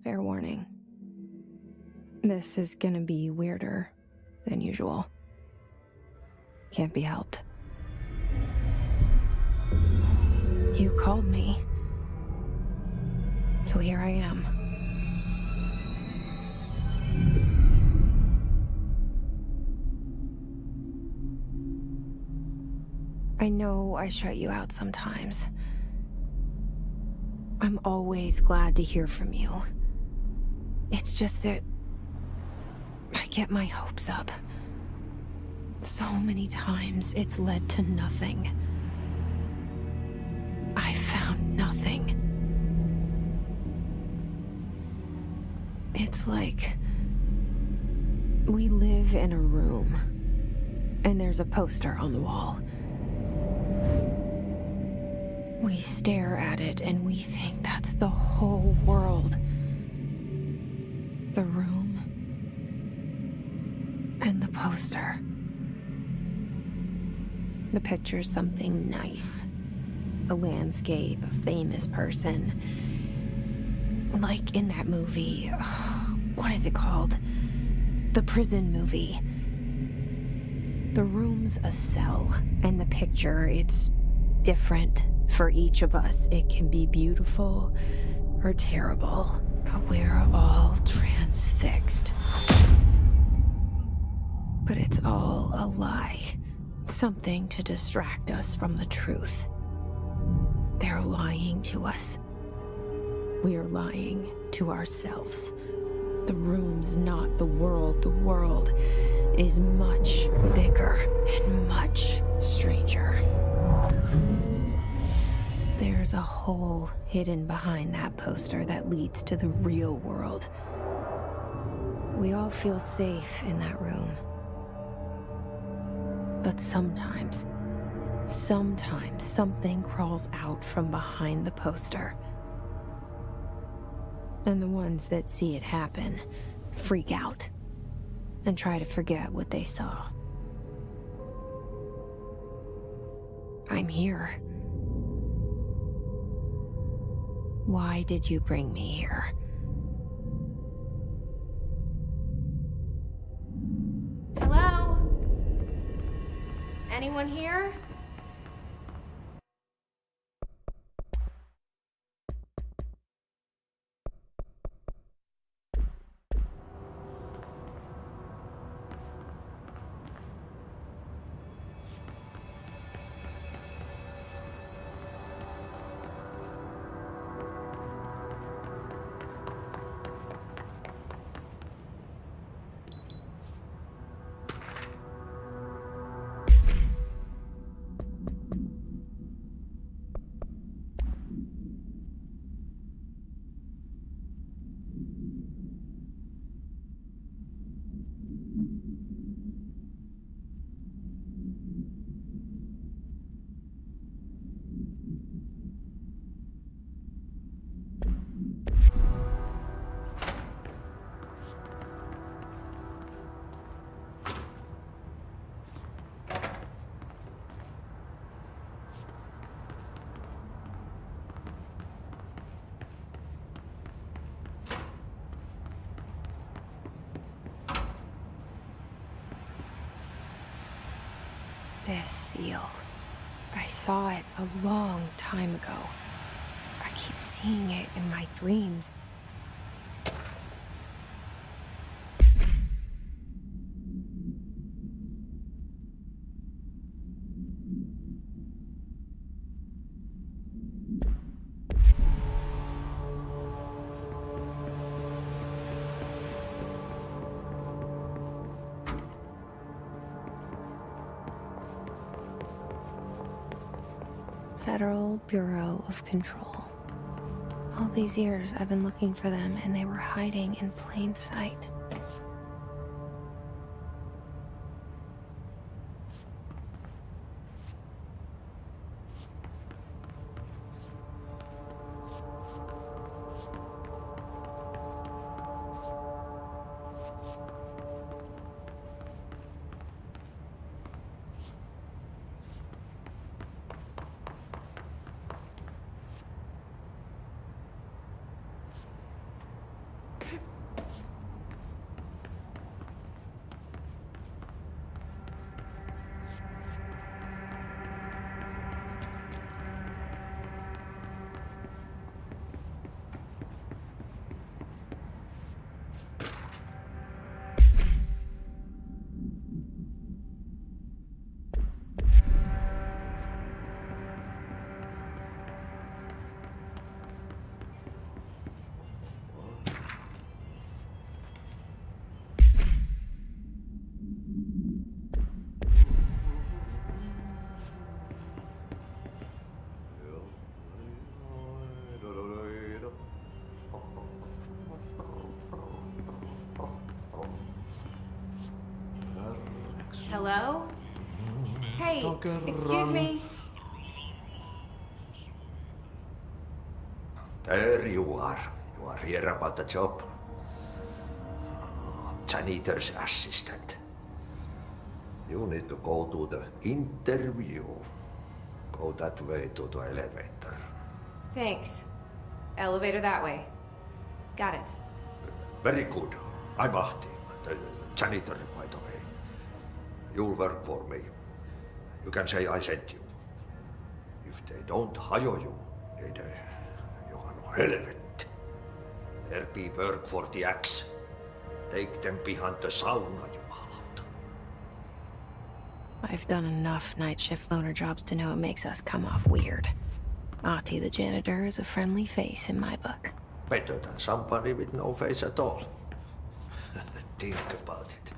Fair warning. This is gonna be weirder than usual. Can't be helped. You called me. So here I am. I know I shut you out sometimes. I'm always glad to hear from you. It's just that I get my hopes up. So many times it's led to nothing. I found nothing. It's like we live in a room, and there's a poster on the wall. We stare at it and we think that's the whole world. The room and the poster. The picture's something nice. A landscape, a famous person. Like in that movie, what is it called? The prison movie. The room's a cell, and the picture, it's different for each of us. It can be beautiful or terrible, but we're all transfixed. But it's all a lie. Something to distract us from the truth. They're lying to us. We're lying to ourselves. The room's not the world. The world is much bigger and much stranger. There's a hole hidden behind that poster that leads to the real world. We all feel safe in that room. But sometimes something crawls out from behind the poster. And the ones that see it happen freak out and try to forget what they saw. I'm here. Why did you bring me here? Hello? Anyone here? This seal. I saw it a long time ago. I keep seeing it in my dreams. Federal Bureau of Control. All these years I've been looking for them, and they were hiding in plain sight. Hello? Hey, excuse me. There you are. You are here about the job. Janitor's assistant. You need to go to the interview. Go that way to the elevator. Thanks. Elevator that way. Got it. Very good. I'm Ahti, the janitor, by the way. You'll work for me. You can say I sent you. If they don't hire you, then you are no helvet. There be work for the axe. Take them behind the sauna, jumalauta. I've done enough night shift loner jobs to know it makes us come off weird. Ahti the janitor is a friendly face in my book. Better than somebody with no face at all. Think about it.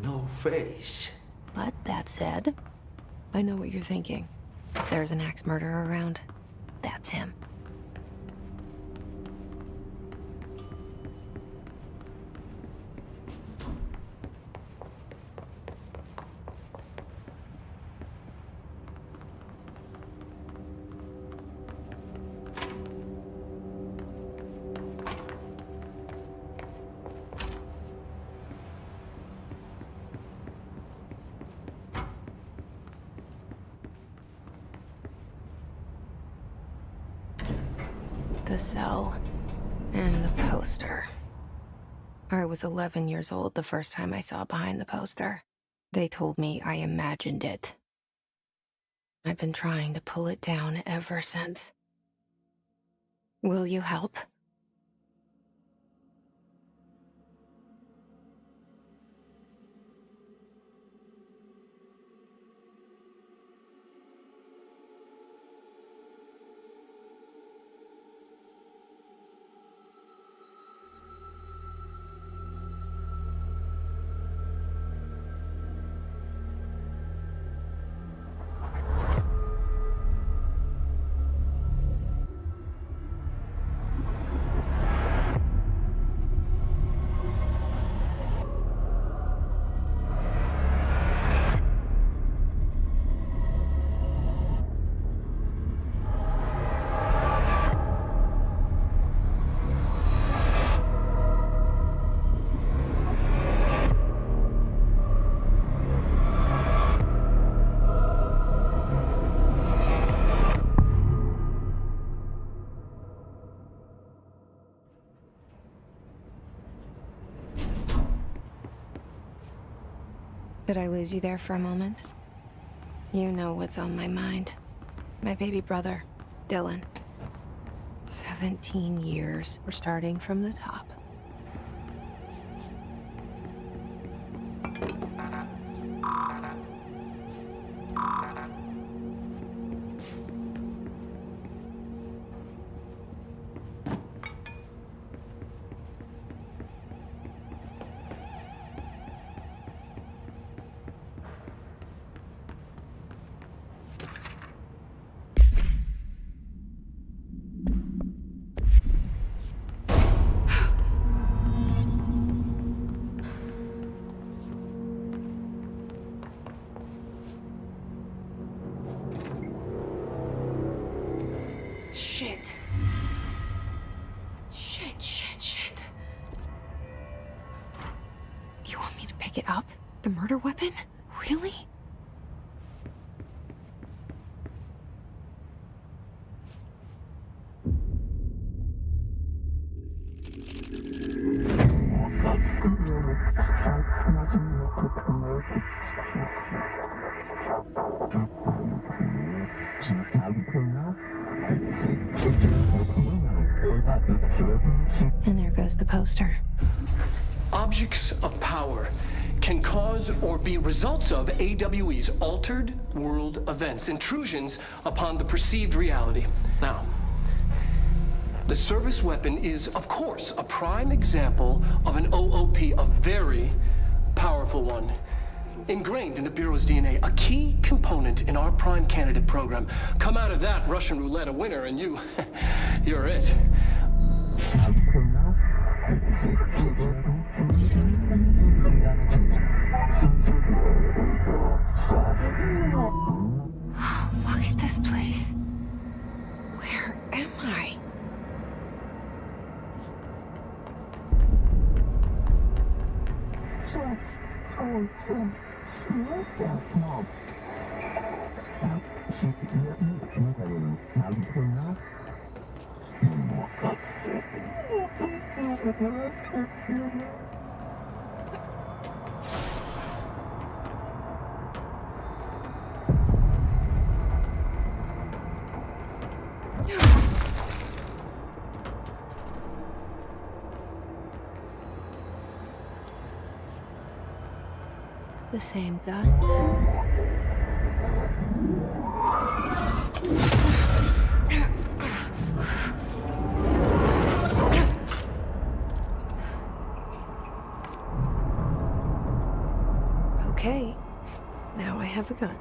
No face. But that said, I know what you're thinking. If there's an axe murderer around, that's him. the cell. And the poster. I was 11 years old the first time I saw behind the poster. They told me I imagined it. I've been trying to pull it down ever since. Will you help? Did I lose you there for a moment? You know what's on my mind. My baby brother, Dylan. 17 years. We're starting from the top. Shit. Shit. You want me to pick it up? The murder weapon? Really? And there goes the poster. Objects of power can cause or be results of AWE's altered world events, intrusions upon the perceived reality. Now, the service weapon is, of course, a prime example of an OOP, a very powerful one. Ingrained in the Bureau's DNA, a key component in our prime candidate program. Come out of that Russian roulette a winner and you're it. Look at this place. Where am I? The same gun. Okay, now I have a gun.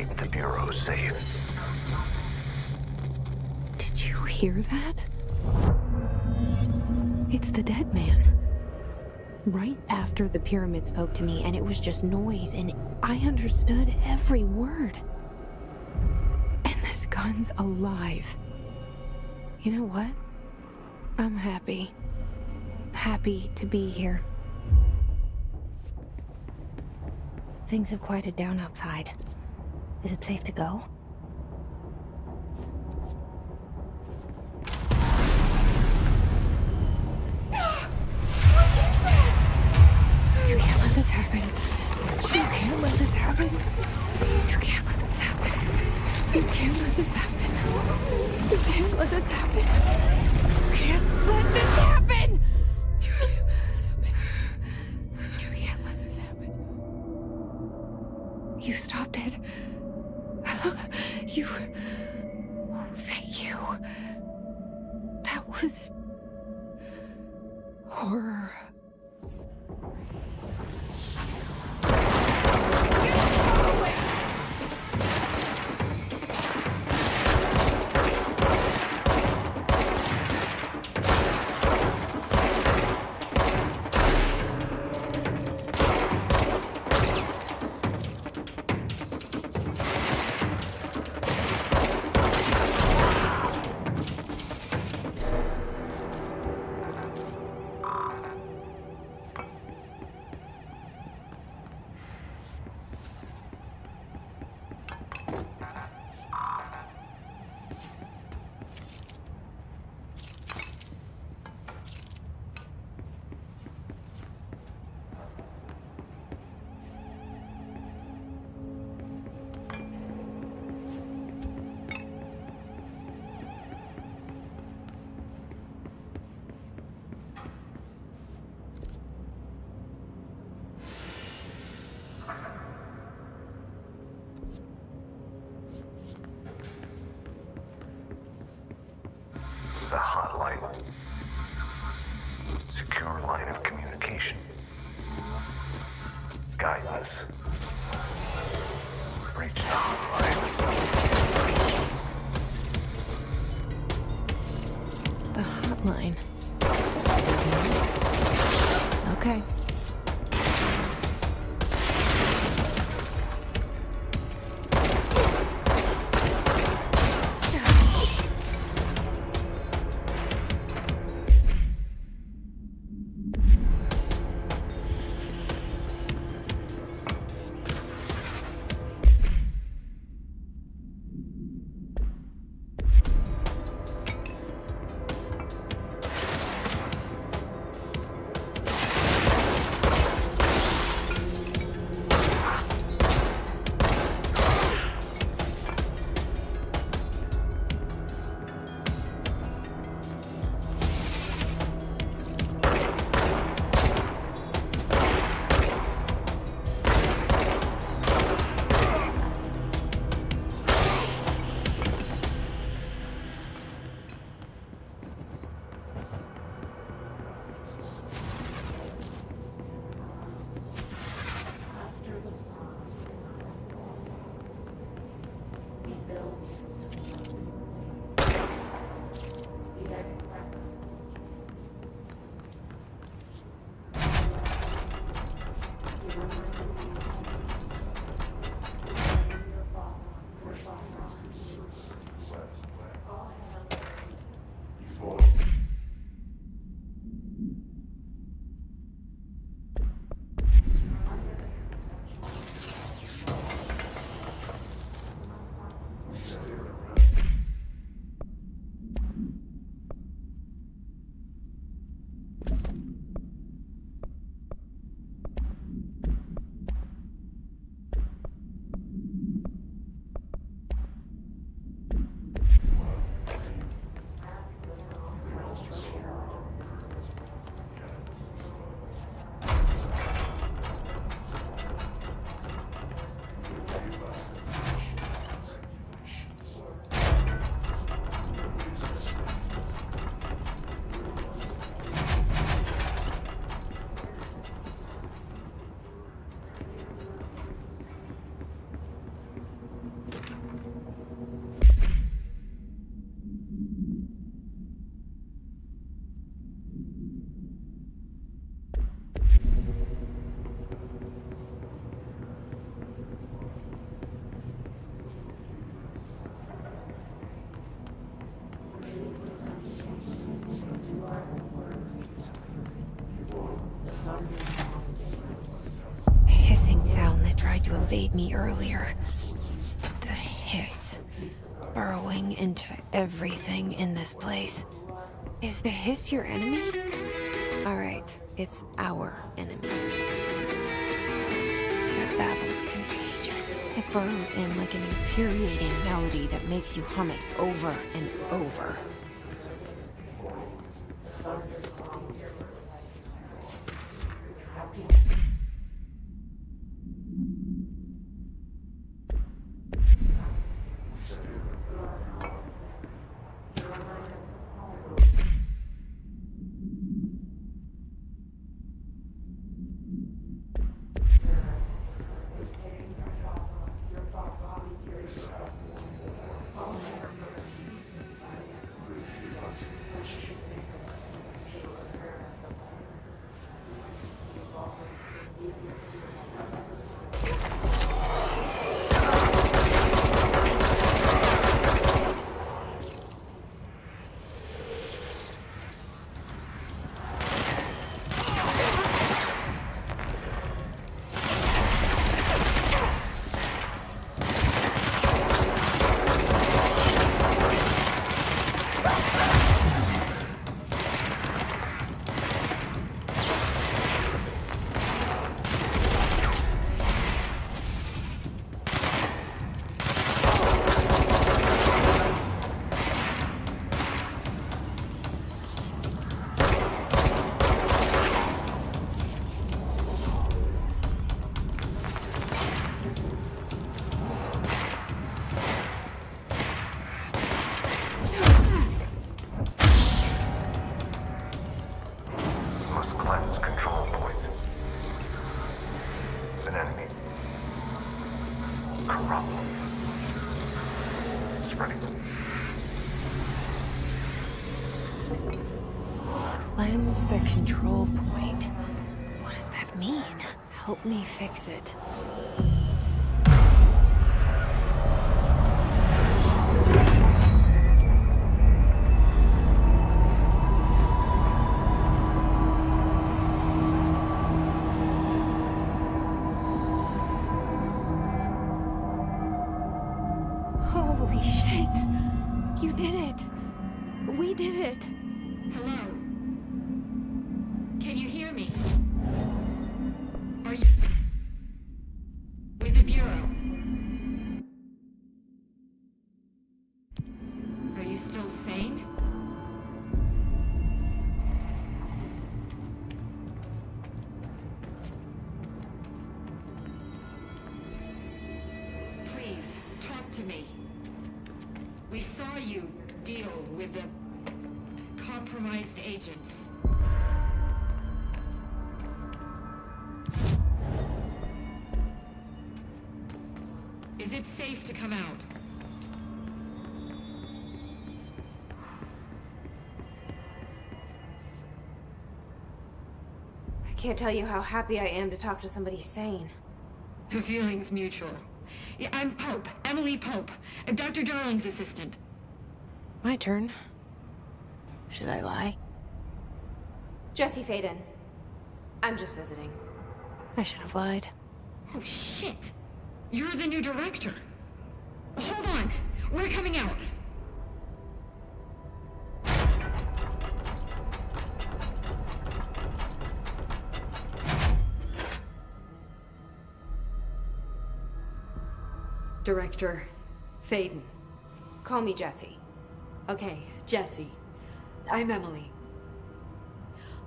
keep the Bureau safe. Did you hear that? It's the dead man. Right after the pyramid spoke to me, and it was just noise, and I understood every word. And this gun's alive. You know what? I'm happy. Happy to be here. Things have quieted down outside. Is it safe to go? You can't let this happen. You can't let this happen. You can't let this happen. You can't let this happen. You can't let this happen. You can't let this happen. You can't let this happen. You can't let this happen. You stopped it. You... Oh, thank you. That was... horror. The hotline. Secure line of communication. Guide us. Reach the hotline. The hotline. Okay. bait me earlier. The hiss. Burrowing into everything in this place. Is the hiss your enemy? Alright, it's our enemy. That babble's contagious. It burrows in like an infuriating melody that makes you hum it over and over. Must cleanse control points. An enemy. Corrupt. Spreading. Cleanse the control point. What does that mean? Help me fix it. Holy shit! You did it! We did it! Hello? Can you hear me? Are you... with the Bureau? Are you still sane? Please, talk to me. We saw you deal with the compromised agents. Is it safe to come out? I can't tell you how happy I am to talk to somebody sane. The feeling's mutual. Yeah, I'm Pope, Emily Pope, Dr. Darling's assistant. My turn. Should I lie? Jesse Faden. I'm just visiting. I should have lied. Oh, shit. You're the new director. Hold on. We're coming out. Director Faden. Call me Jesse. Okay, Jesse. I'm Emily.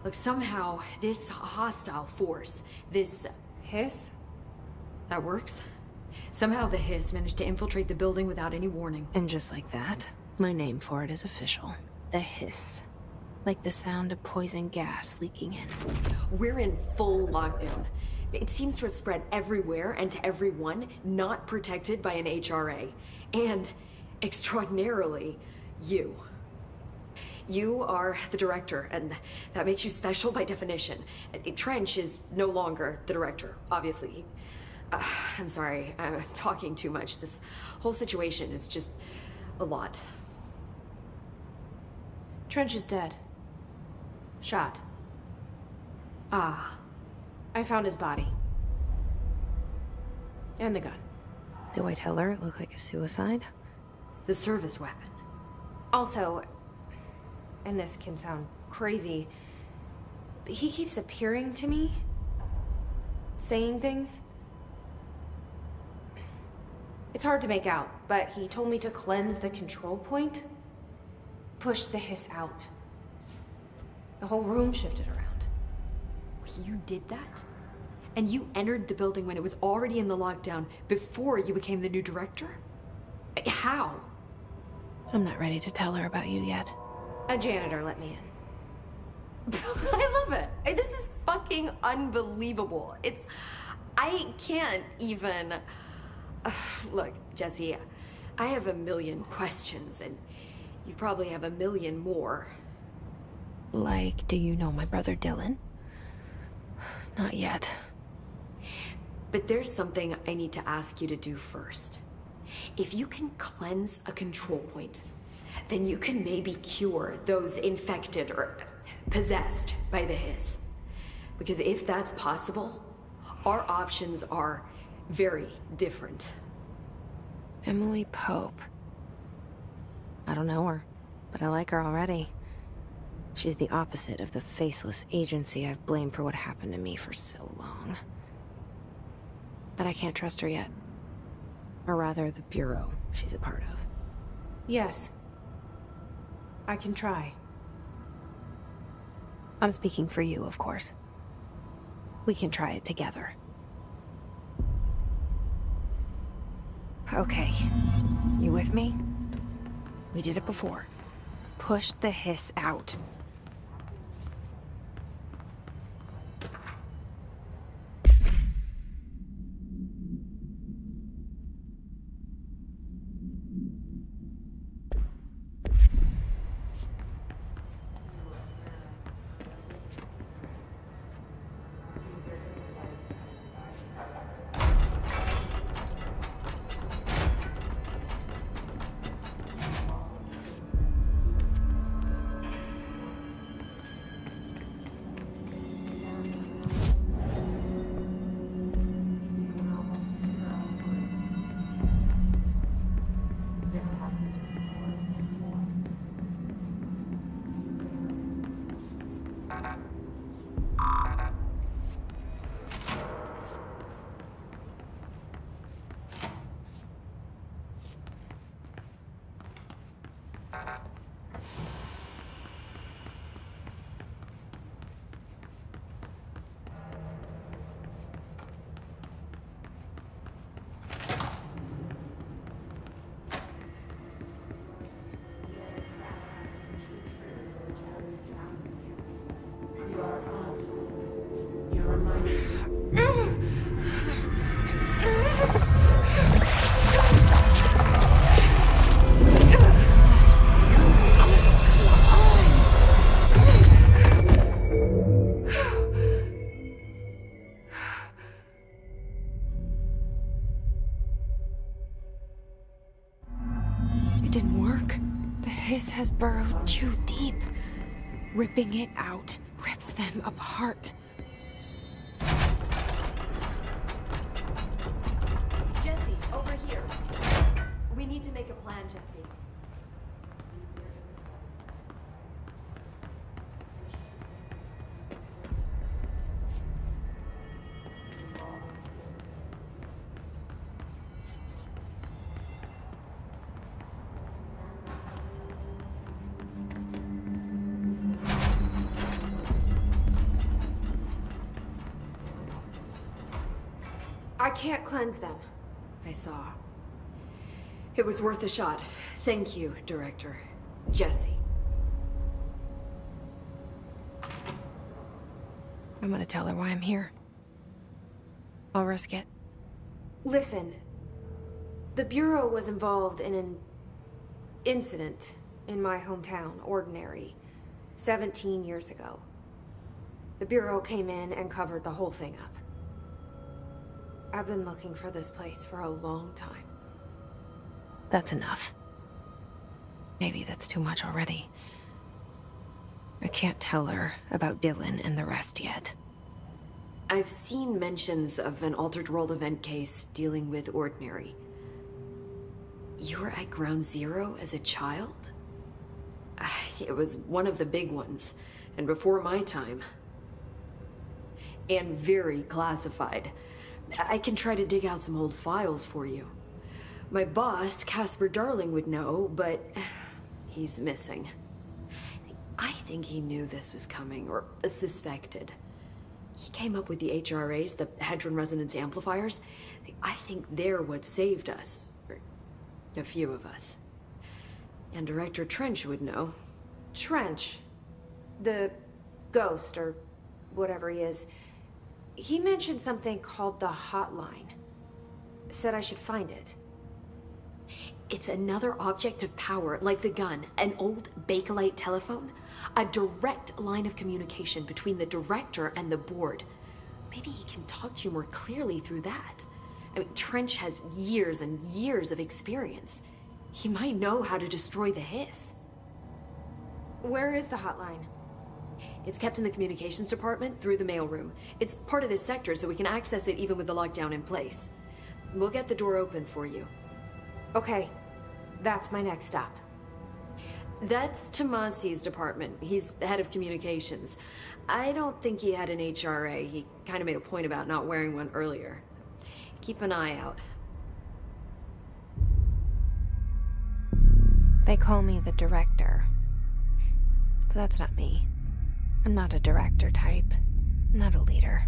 Look, somehow this hostile force, this... Hiss? that works? Somehow the Hiss managed to infiltrate the building without any warning. And just like that, my name for it is official. The Hiss. Like the sound of poison gas leaking in. We're in full lockdown. It seems to have spread everywhere and to everyone not protected by an HRA. And, extraordinarily, you. You are the director, and that makes you special by definition. Trench is no longer the director, obviously. I'm sorry, I'm talking too much. This whole situation is just a lot. Trench is dead. Shot. Ah. I found his body. And the gun. Do I tell her it looked like a suicide? The service weapon. Also, and this can sound crazy, but he keeps appearing to me, saying things. It's hard to make out, but he told me to cleanse the control point, push the hiss out. The whole room shifted around. You did that? And you entered the building when it was already in the lockdown before you became the new director? How? I'm not ready to tell her about you yet. A janitor let me in. I love it. This is fucking unbelievable. I can't even... Look, Jesse, I have a million questions, and you probably have a million more. Like, do you know my brother Dylan? Not yet. But there's something I need to ask you to do first. If you can cleanse a control point, then you can maybe cure those infected or possessed by the hiss. Because if that's possible, our options are very different. Emily Pope. I don't know her, but I like her already. She's the opposite of the faceless agency I've blamed for what happened to me for so long. But I can't trust her yet. Or rather, the Bureau she's a part of. Yes. I can try. I'm speaking for you, of course. We can try it together. Okay. You with me? We did it before. Push the hiss out. Has burrowed too deep. Ripping it out rips them apart. Jesse, over here. We need to make a plan, Jesse. I can't cleanse them. I saw. It was worth a shot. Thank you, Director. Jesse. I'm gonna tell her why I'm here. I'll risk it. Listen. The Bureau was involved in an incident in my hometown, Ordinary, 17 years ago. The Bureau came in and covered the whole thing up. I've been looking for this place for a long time. That's enough. Maybe that's too much already. I can't tell her about Dylan and the rest yet. I've seen mentions of an Altered World event case dealing with Ordinary. You were at Ground Zero as a child? It was one of the big ones, and before my time. And very classified. I can try to dig out some old files for you. My boss, Casper Darling, would know, but he's missing. I think he knew this was coming, or suspected. He came up with the HRAs, the Hadron Resonance Amplifiers. I think they're what saved us. Or a few of us. And Director Trench would know. Trench. The ghost, or whatever he is. He mentioned something called the Hotline. Said I should find it. It's another object of power, like the gun, an old Bakelite telephone. A direct line of communication between the director and the board. Maybe he can talk to you more clearly through that. I mean, Trench has years and years of experience. He might know how to destroy the Hiss. Where is the Hotline? It's kept in the communications department through the mailroom. It's part of this sector, so we can access it even with the lockdown in place. We'll get the door open for you. Okay, that's my next stop. That's Tomasi's department. He's the head of communications. I don't think he had an HRA. He kind of made a point about not wearing one earlier. Keep an eye out. They call me the director. But that's not me. I'm not a director type. I'm not a leader.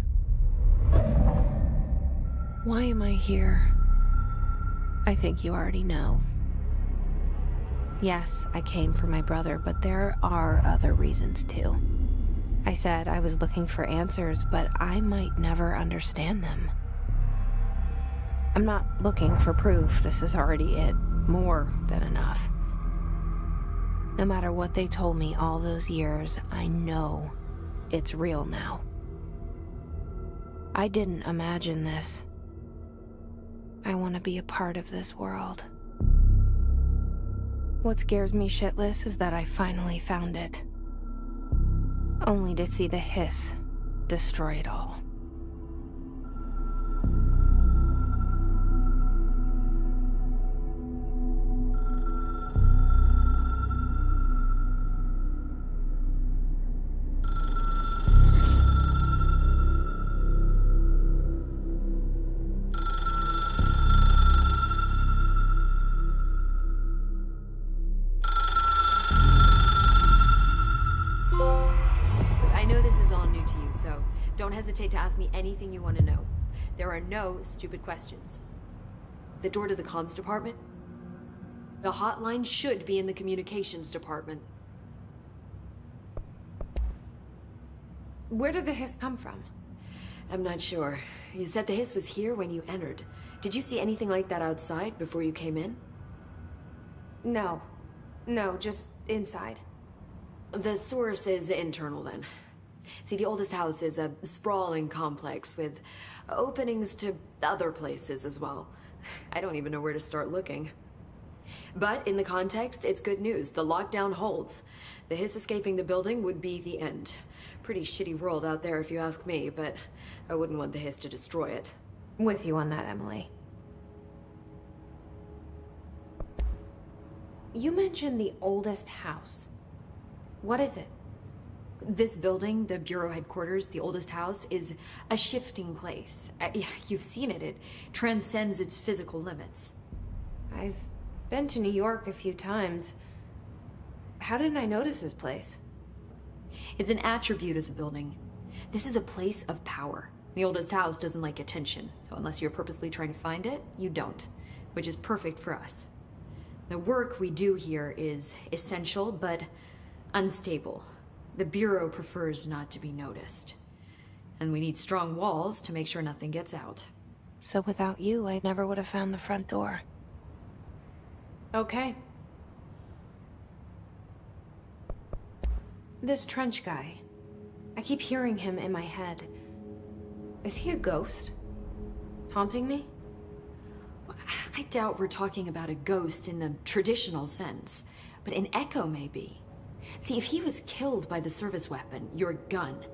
Why am I here? I think you already know. Yes, I came for my brother, but there are other reasons too. I said I was looking for answers, but I might never understand them. I'm not looking for proof. This is already it. More than enough. No matter what they told me all those years, I know it's real now. I didn't imagine this. I want to be a part of this world. What scares me shitless is that I finally found it. Only to see the Hiss destroy it all. Don't hesitate to ask me anything you want to know. There are no stupid questions. The door to the comms department? The hotline should be in the communications department. Where did the Hiss come from? I'm not sure. You said the Hiss was here when you entered. Did you see anything like that outside before you came in? No, just inside. The source is internal then. See, the oldest house is a sprawling complex with openings to other places as well. I don't even know where to start looking. But in the context, it's good news. The lockdown holds. The Hiss escaping the building would be the end. Pretty shitty world out there if you ask me, but I wouldn't want the Hiss to destroy it. With you on that, Emily. You mentioned the oldest house. What is it? This building, the Bureau headquarters, the oldest house, is a shifting place. You've seen it. It transcends its physical limits. I've been to New York a few times. How didn't I notice this place? It's an attribute of the building. This is a place of power. The oldest house doesn't like attention, so unless you're purposely trying to find it, you don't, which is perfect for us. The work we do here is essential, but unstable. The Bureau prefers not to be noticed. And we need strong walls to make sure nothing gets out. So without you, I never would have found the front door. Okay. This Trench guy. I keep hearing him in my head. Is he a ghost? Haunting me? I doubt we're talking about a ghost in the traditional sense, but an echo maybe. See, if he was killed by the service weapon, your gun,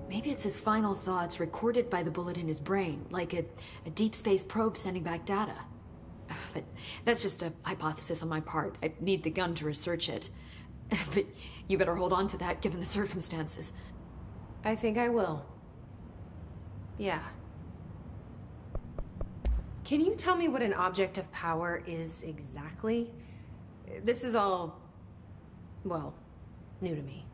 Maybe it's his final thoughts recorded by the bullet in his brain, like a deep space probe sending back data. But that's just a hypothesis on my part. I need the gun to research it. But you better hold on to that given the circumstances. I think I will. Yeah. Can you tell me what an object of power is exactly? This is all, well, new to me.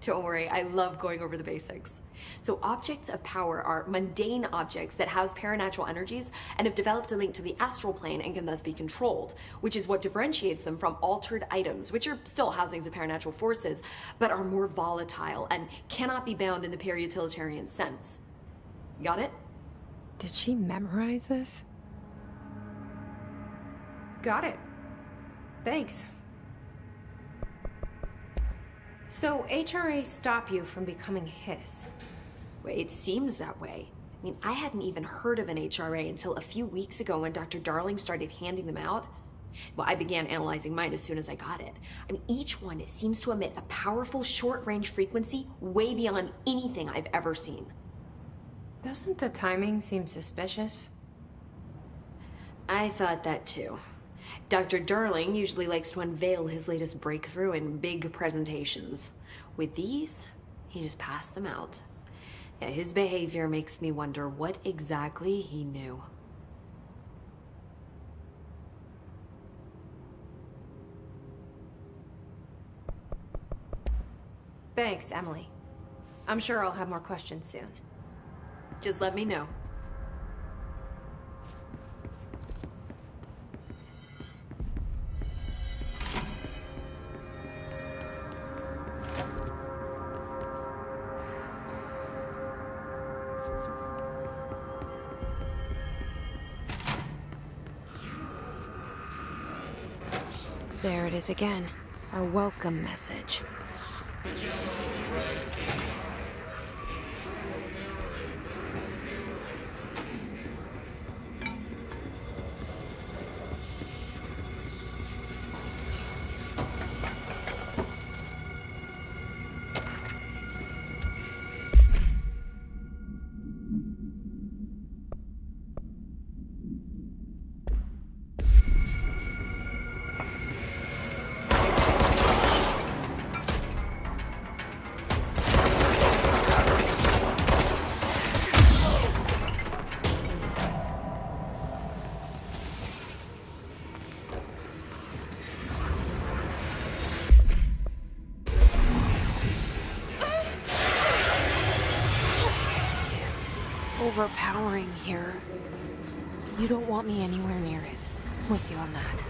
Don't worry, I love going over the basics. So objects of power are mundane objects that house paranatural energies and have developed a link to the astral plane and can thus be controlled, which is what differentiates them from altered items, which are still housings of paranatural forces, but are more volatile and cannot be bound in the peri-utilitarian sense. Got it? Did she memorize this? Got it. Thanks. So HRA stop you from becoming Hiss? Well, it seems that way. I mean, I hadn't even heard of an HRA until a few weeks ago when Dr. Darling started handing them out. Well, I began analyzing mine as soon as I got it. I mean, each one seems to emit a powerful short-range frequency way beyond anything I've ever seen. Doesn't the timing seem suspicious? I thought that too. Dr. Darling usually likes to unveil his latest breakthrough in big presentations. With these, he just passed them out. Yeah, his behavior makes me wonder what exactly he knew. Thanks, Emily. I'm sure I'll have more questions soon. Just let me know. There it is again. Our welcome message. Overpowering here. You don't want me anywhere near it. I'm with you on that.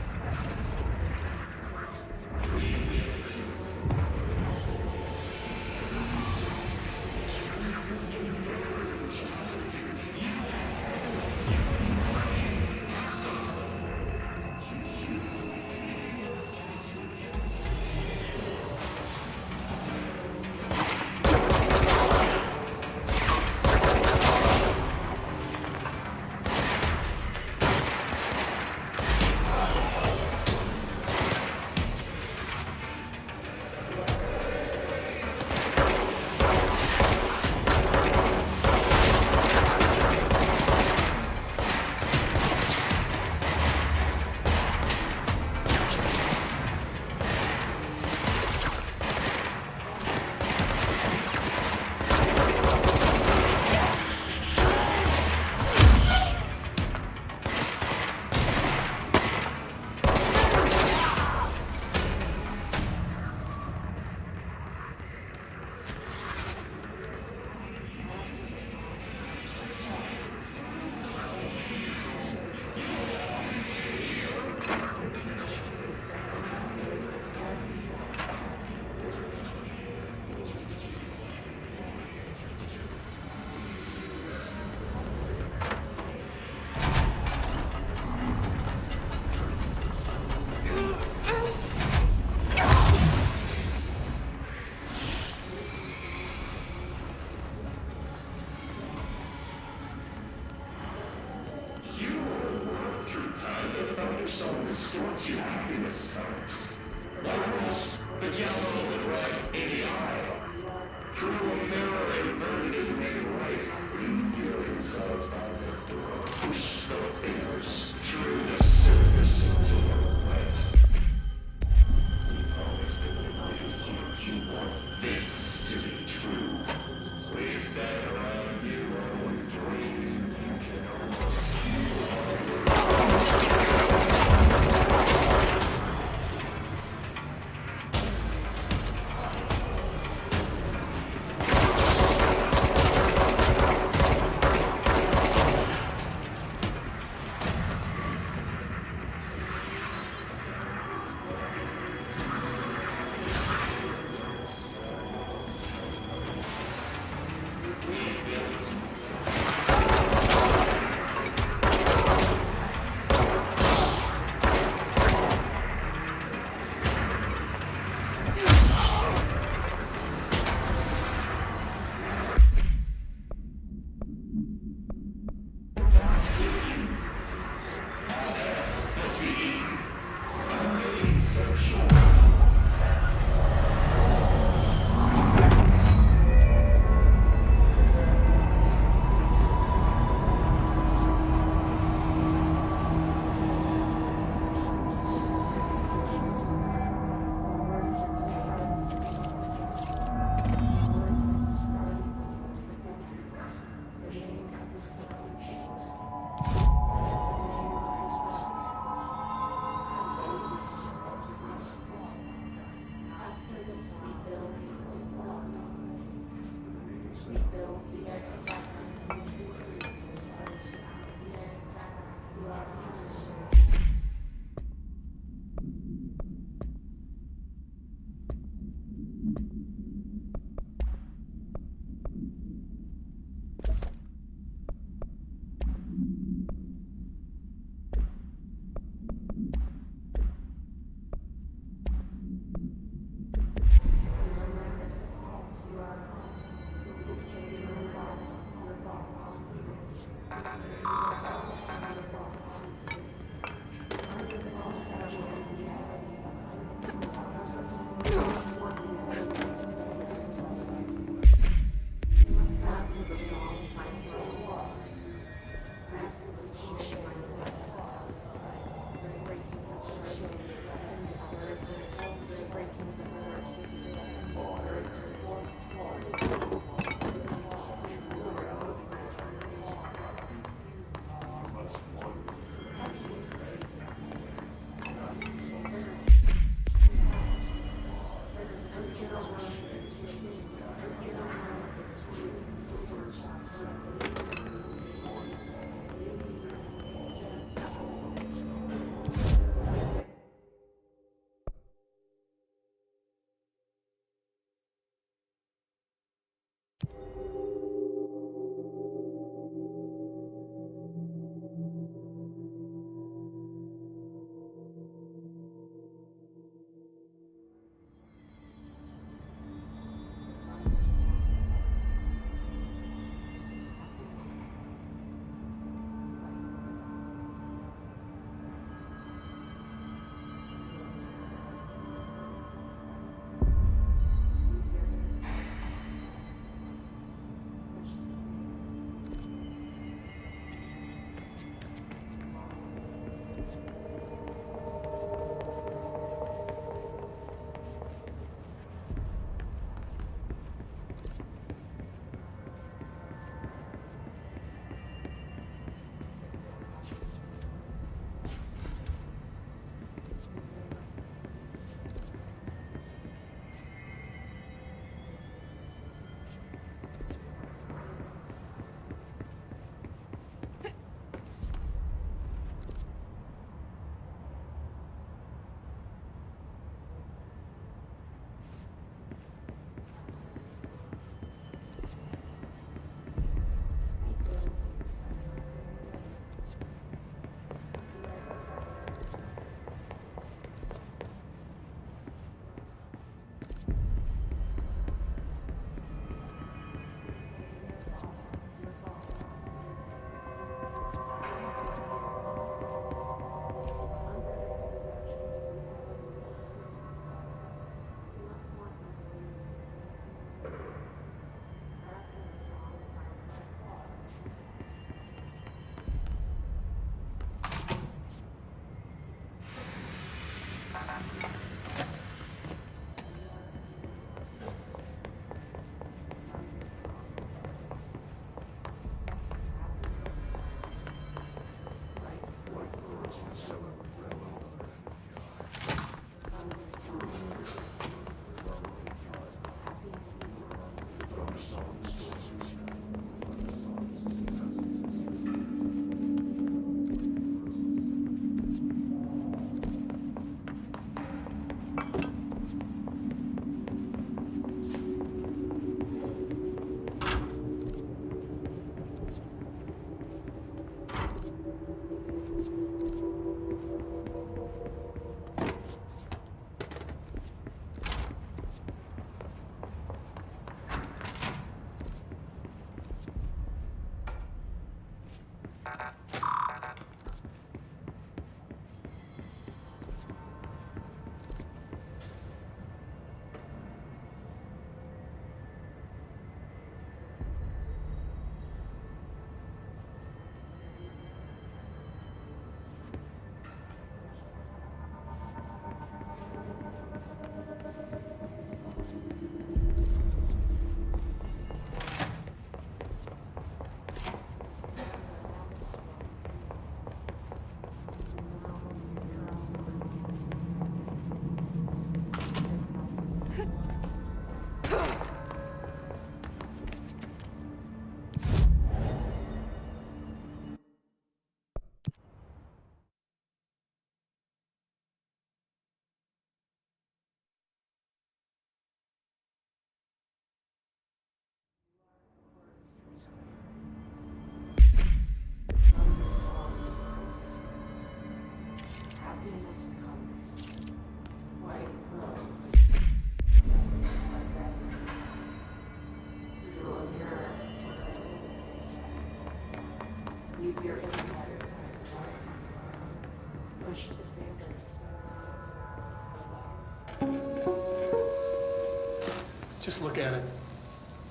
Just look at it.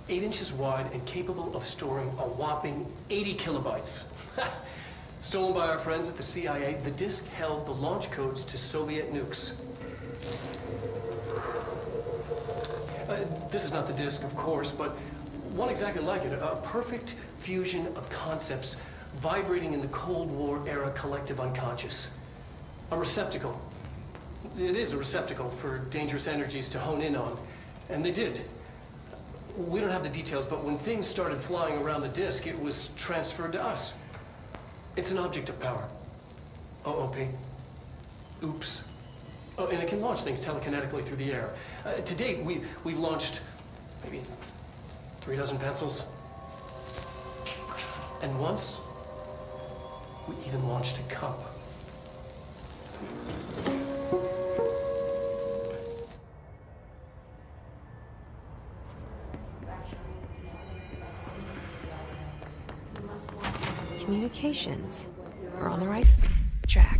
8 inches wide and capable of storing a whopping 80 kilobytes. Stolen by our friends at the CIA, the disk held the launch codes to Soviet nukes. This is not the disk, of course, but one exactly like it. A perfect fusion of concepts vibrating in the Cold War era collective unconscious. A receptacle. It is a receptacle for dangerous energies to hone in on. And they did. We don't have the details, but when things started flying around the disk, it was transferred to us. It's an object of power. OOP. Oops. Oh, and it can launch things telekinetically through the air. To date, we've launched maybe 3 dozen pencils. And once, we even launched a cup. Communications. We're on the right track.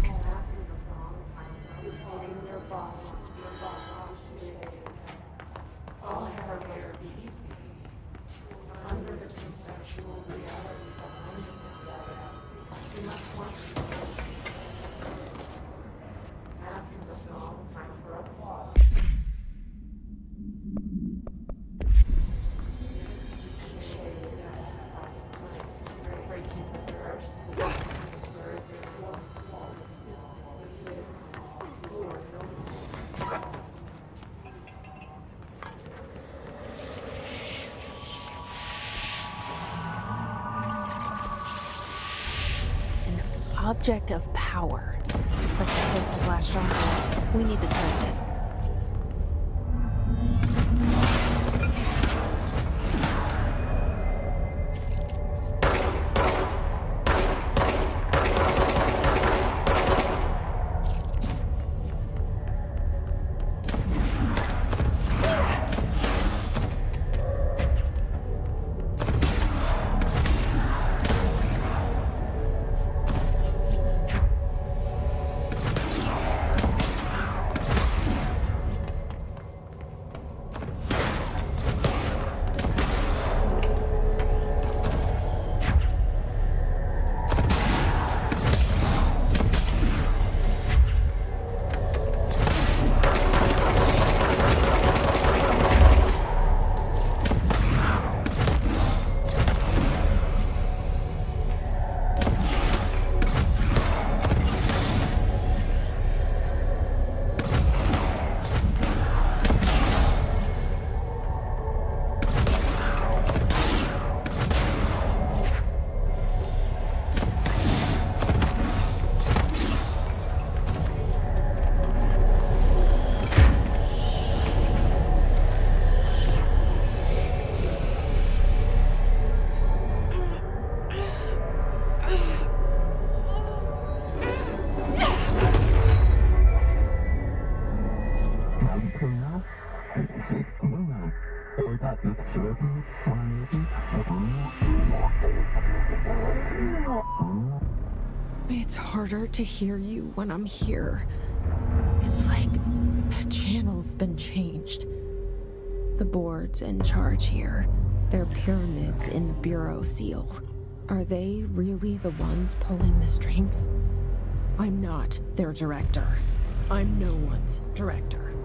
Object of power. Looks like the place has latched onto it. We need to cleanse it. harder to hear you when I'm here. It's like the channel's been changed. The board's in charge here. They're pyramids in the Bureau seal. Are they really the ones pulling the strings? I'm not their director. I'm no one's director.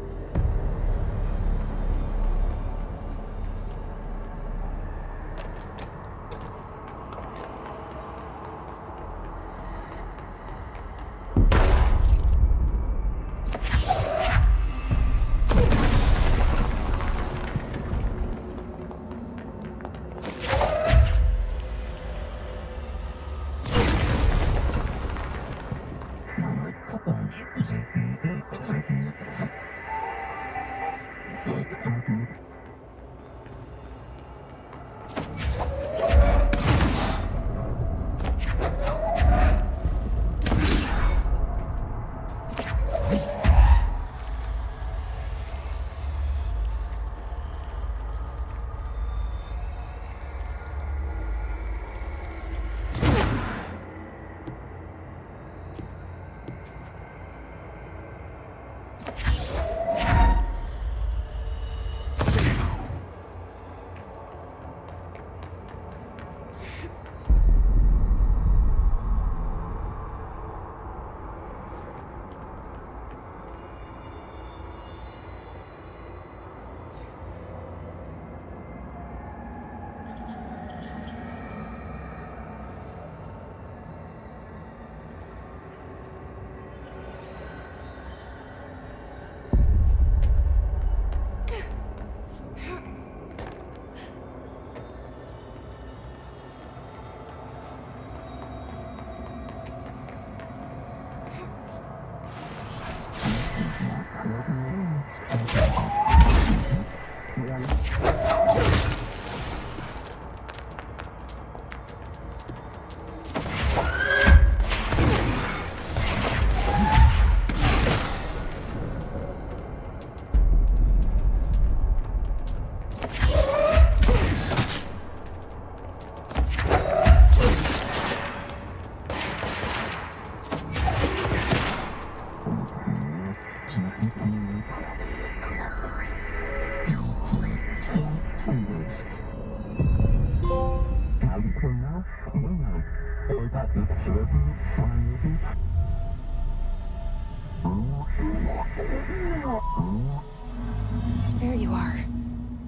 There you are.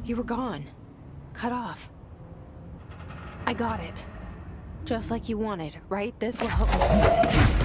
You were gone. Cut off. I got it. Just like you wanted, right? This will help me fix.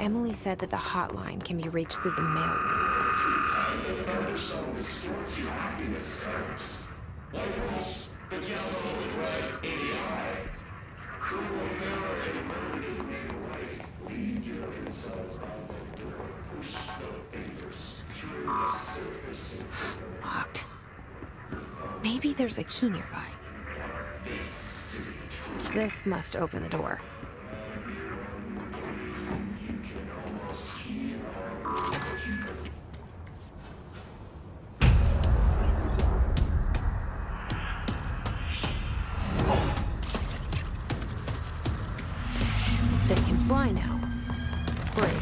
Emily said that the hotline can be reached through the mailroom. Locked. Maybe there's a key nearby. This must open the door. They can fly now. Great.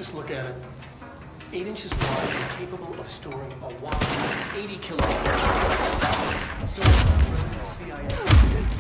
Just look at it. 8 inches wide and capable of storing a whopping 80 kilograms. Storing forensic CIA held the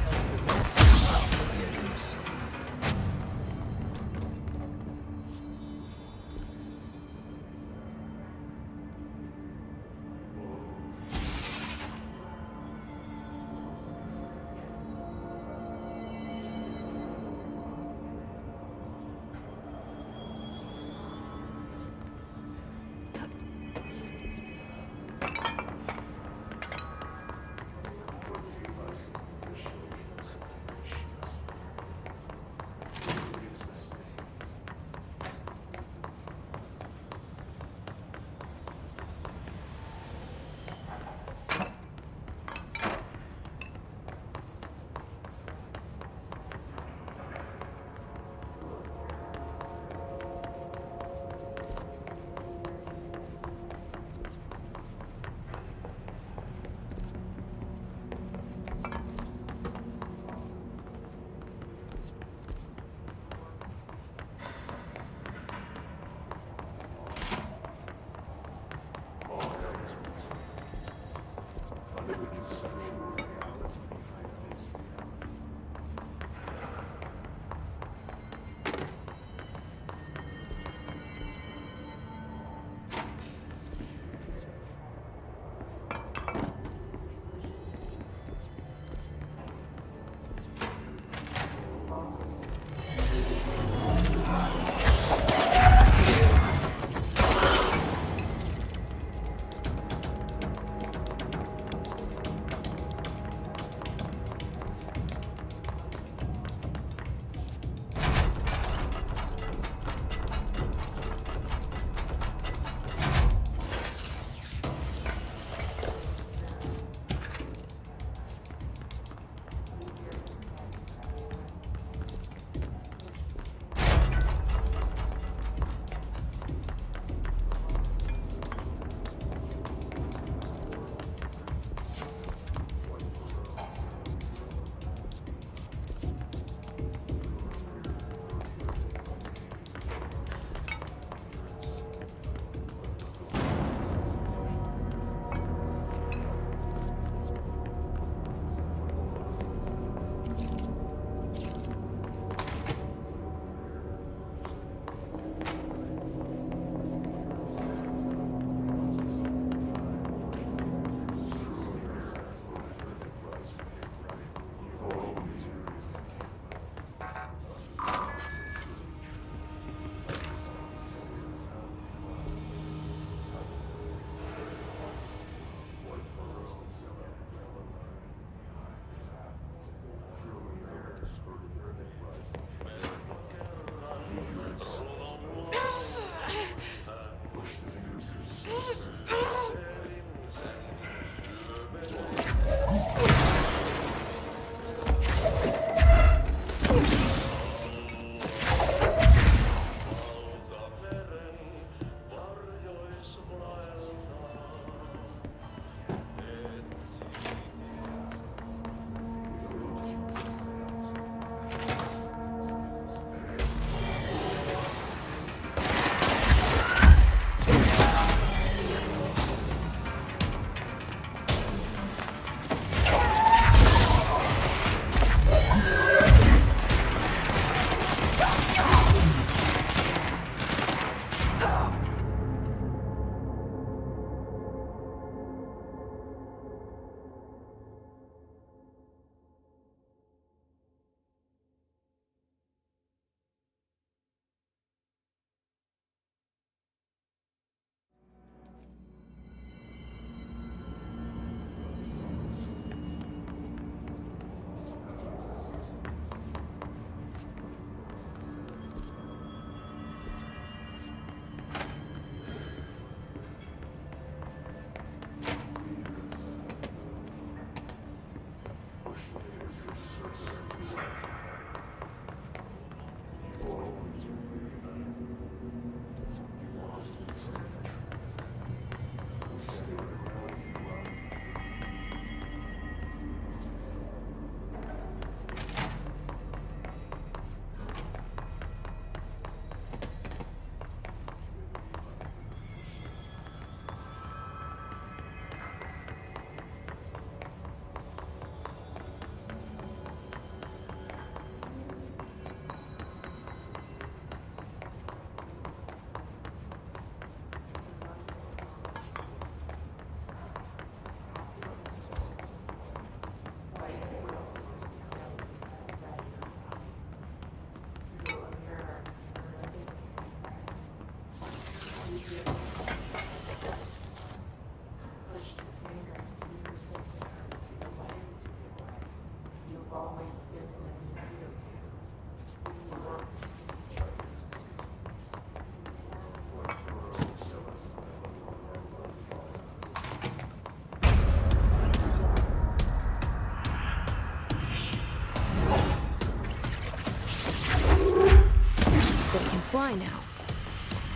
They can fly now.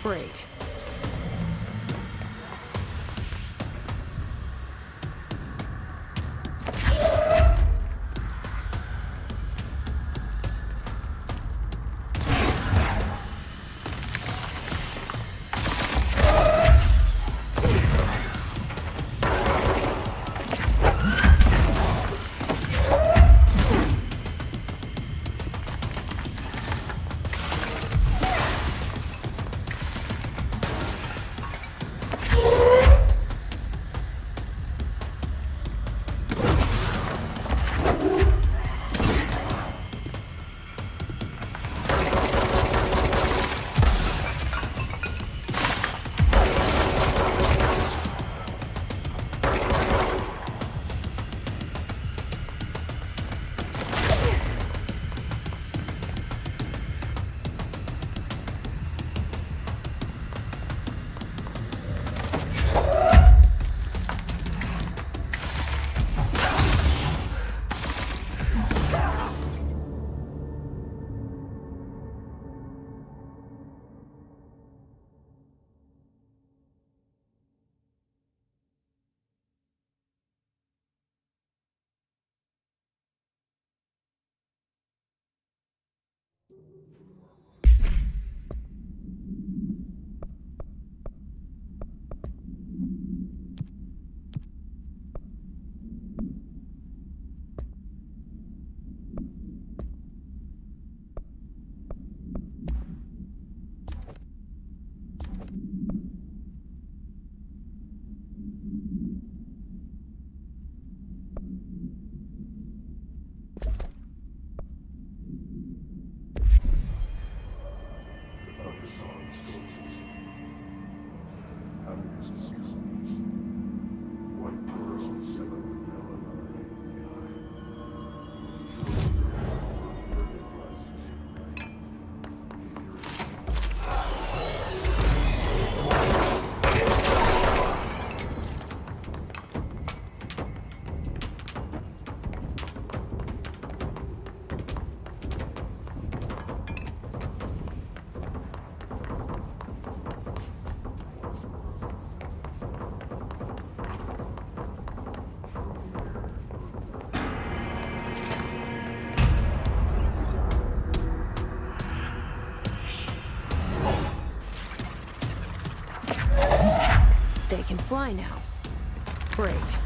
Great. They can fly now. Great.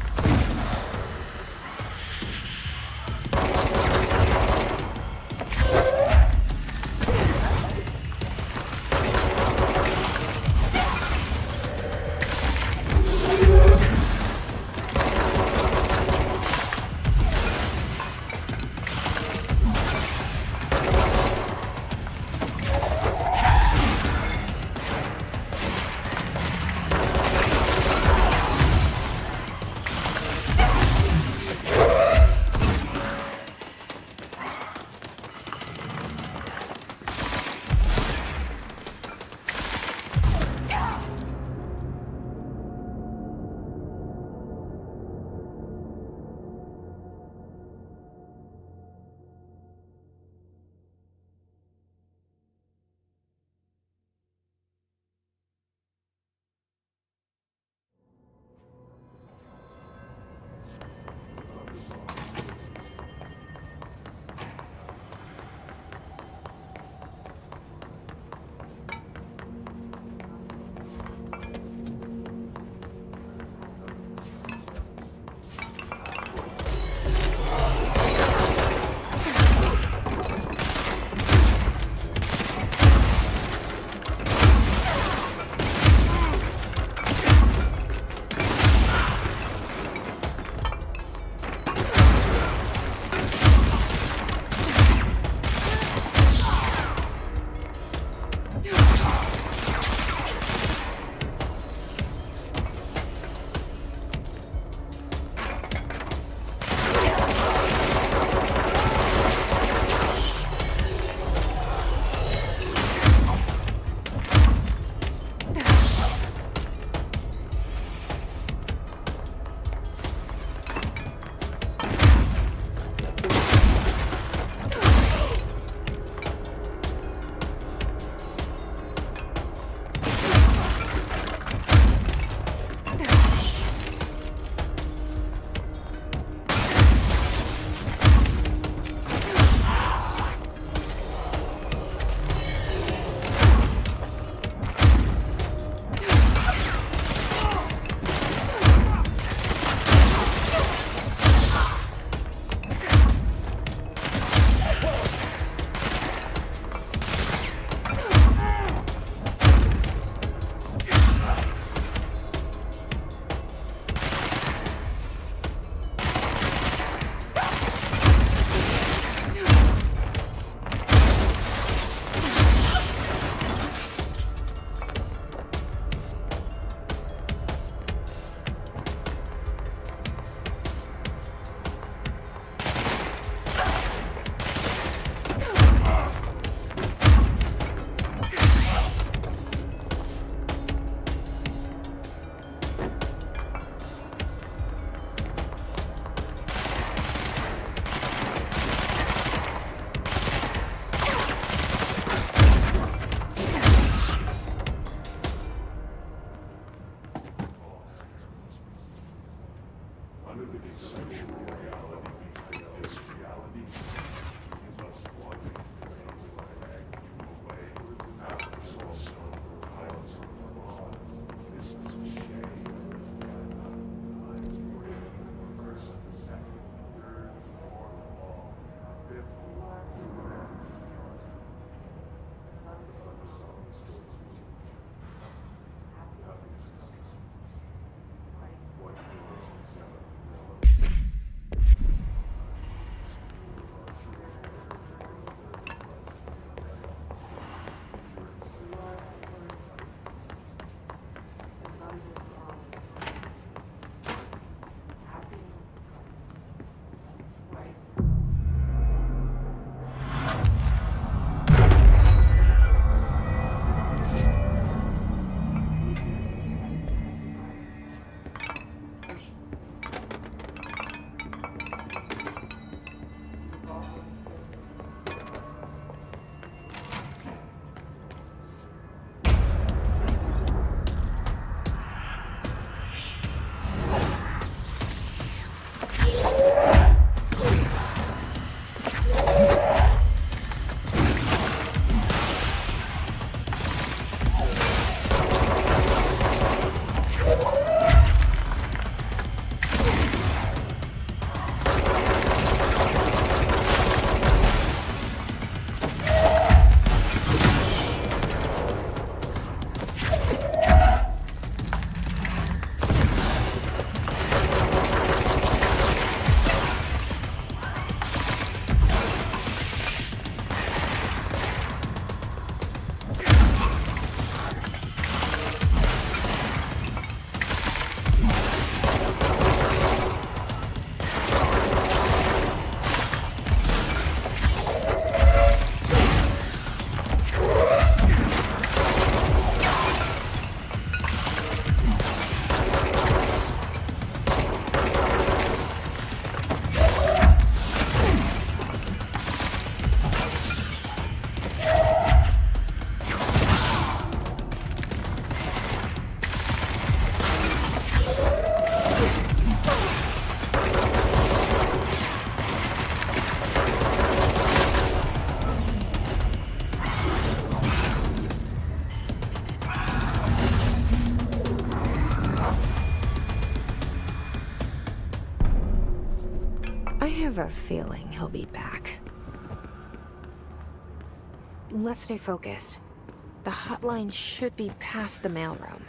a feeling he'll be back. Let's stay focused. The hotline should be past the mailroom.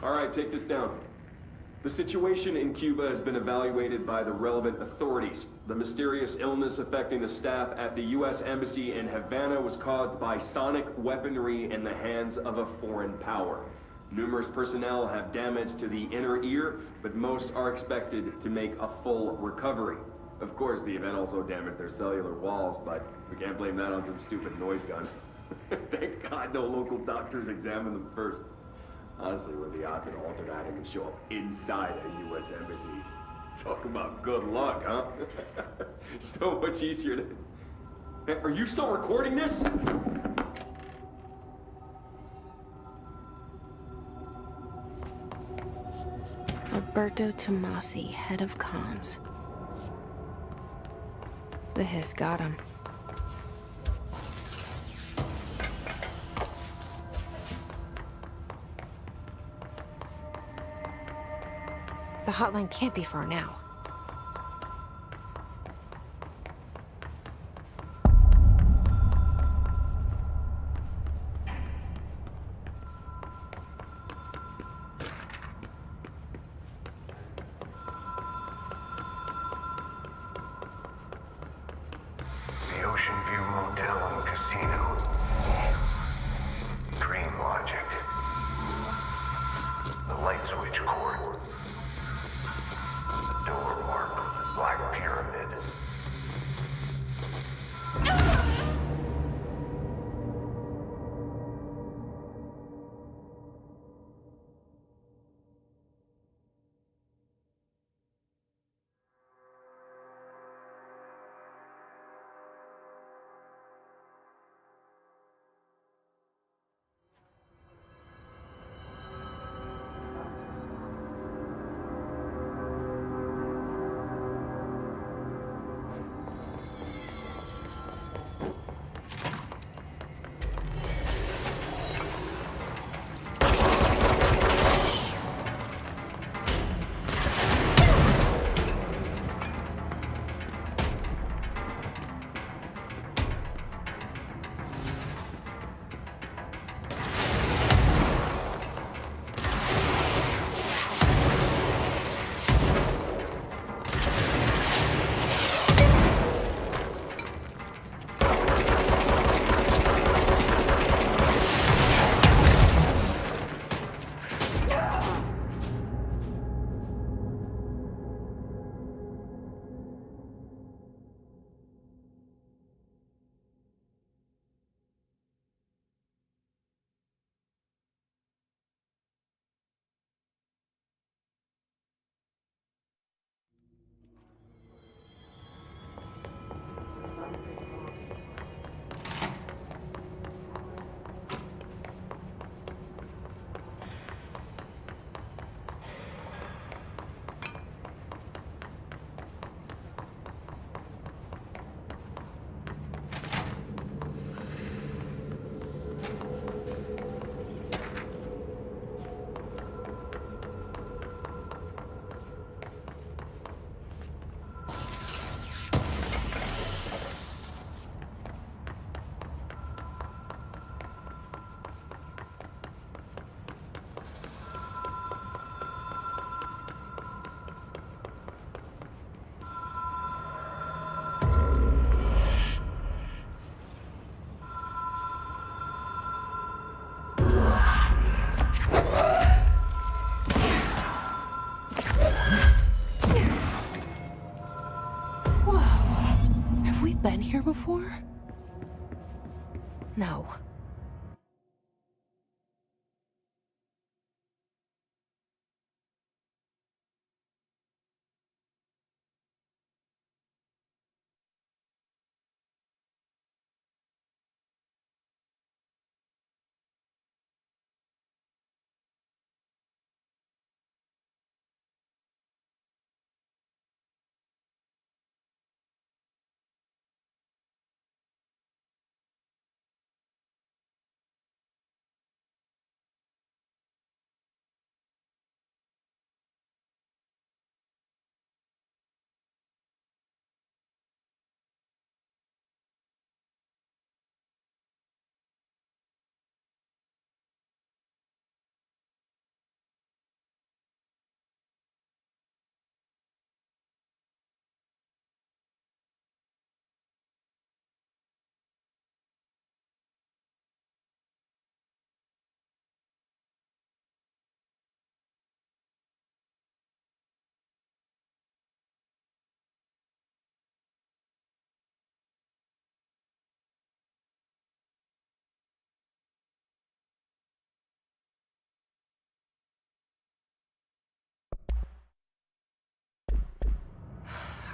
All right, take this down. The situation in Cuba has been evaluated by the relevant authorities. The mysterious illness affecting the staff at the U.S. Embassy in Havana was caused by sonic weaponry in the hands of a foreign power. Numerous personnel have damage to the inner ear, but most are expected to make a full recovery. Of course, the event also damaged their cellular walls, but we can't blame that on some stupid noise gun. Thank God no local doctors examined them first. Honestly, what are the odds an altered atom would show up inside a U.S. embassy? Talk about good luck, huh? So much easier to... Hey, are you still recording this? Alberto Tomasi, head of comms. The hiss got him. The hotline can't be far now. The Ocean View Motel and Casino. Dream Logic. The light switch cord. The door marked with a black pyramid. before? No.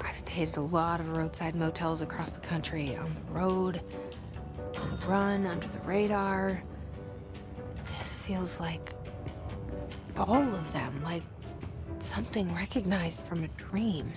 I've stayed at a lot of roadside motels across the country, on the road, on the run, under the radar. This feels like all of them, like something recognized from a dream.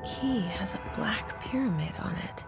Key has a black pyramid on it.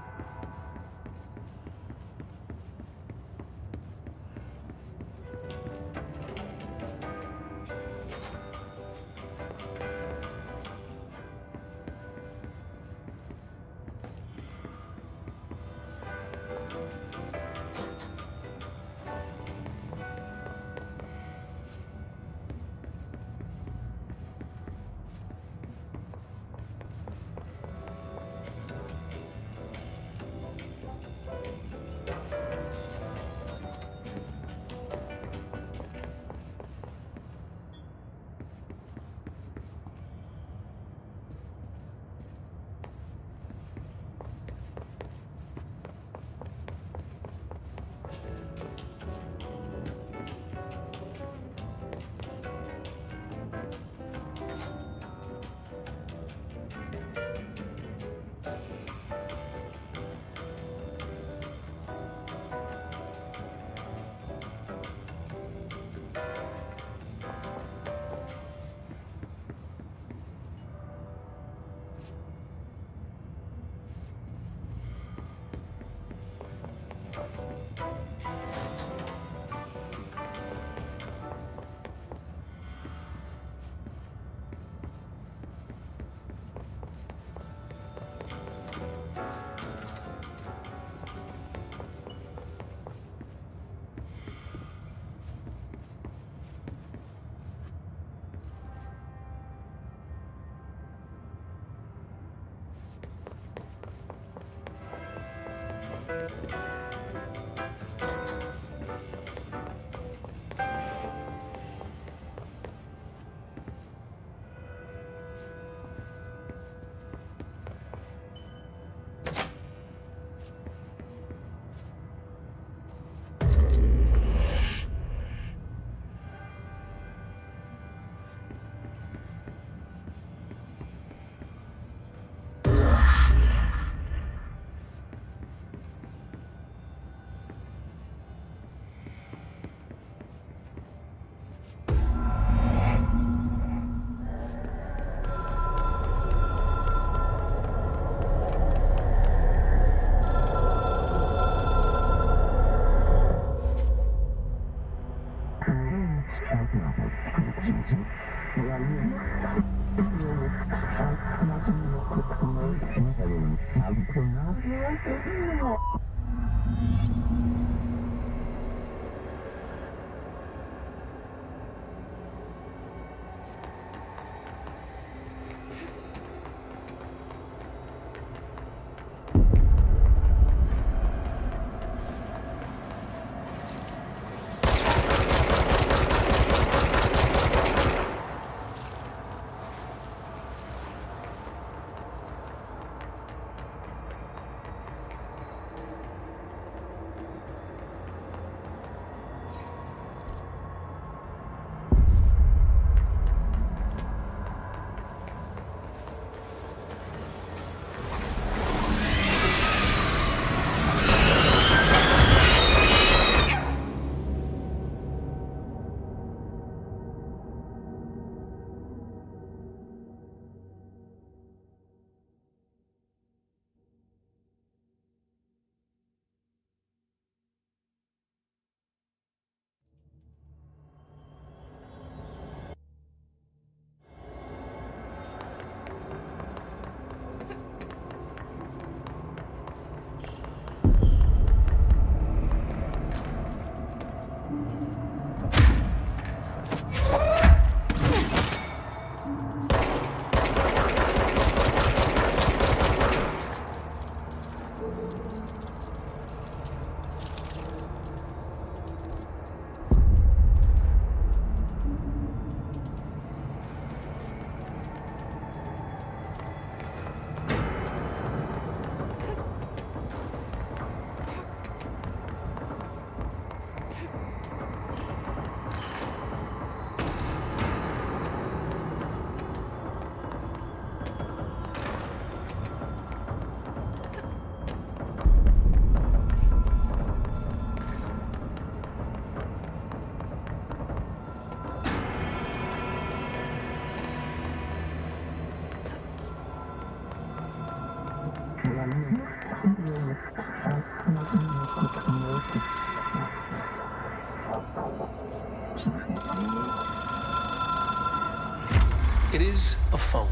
It is a phone.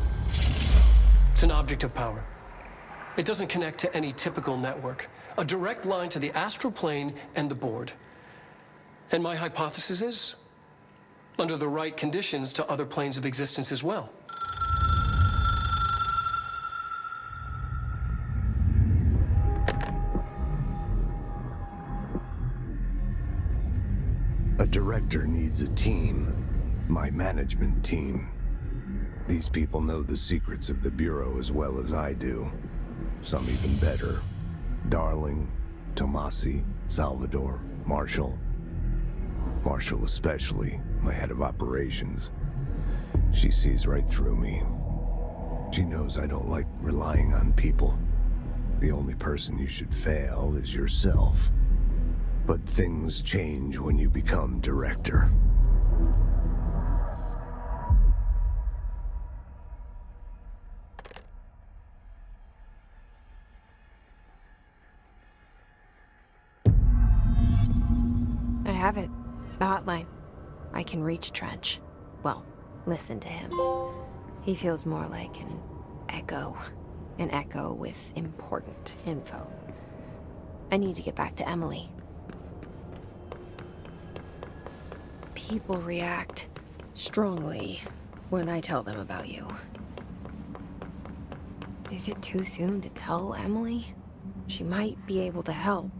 It's an object of power. It doesn't connect to any typical network. A direct line to the astral plane and the board. And my hypothesis is, under the right conditions, to other planes of existence as well. A director needs a team. My management team. These people know the secrets of the Bureau as well as I do. Some even better. Darling, Tomasi, Salvador, Marshall. Marshall especially, my head of operations. She sees right through me. She knows I don't like relying on people. The only person you should fail is yourself. But things change when you become director. I have it. The hotline. I can reach Trench. Well, listen to him. He feels more like an echo. An echo with important info. I need to get back to Emily. People react strongly when I tell them about you. Is it too soon to tell Emily? She might be able to help.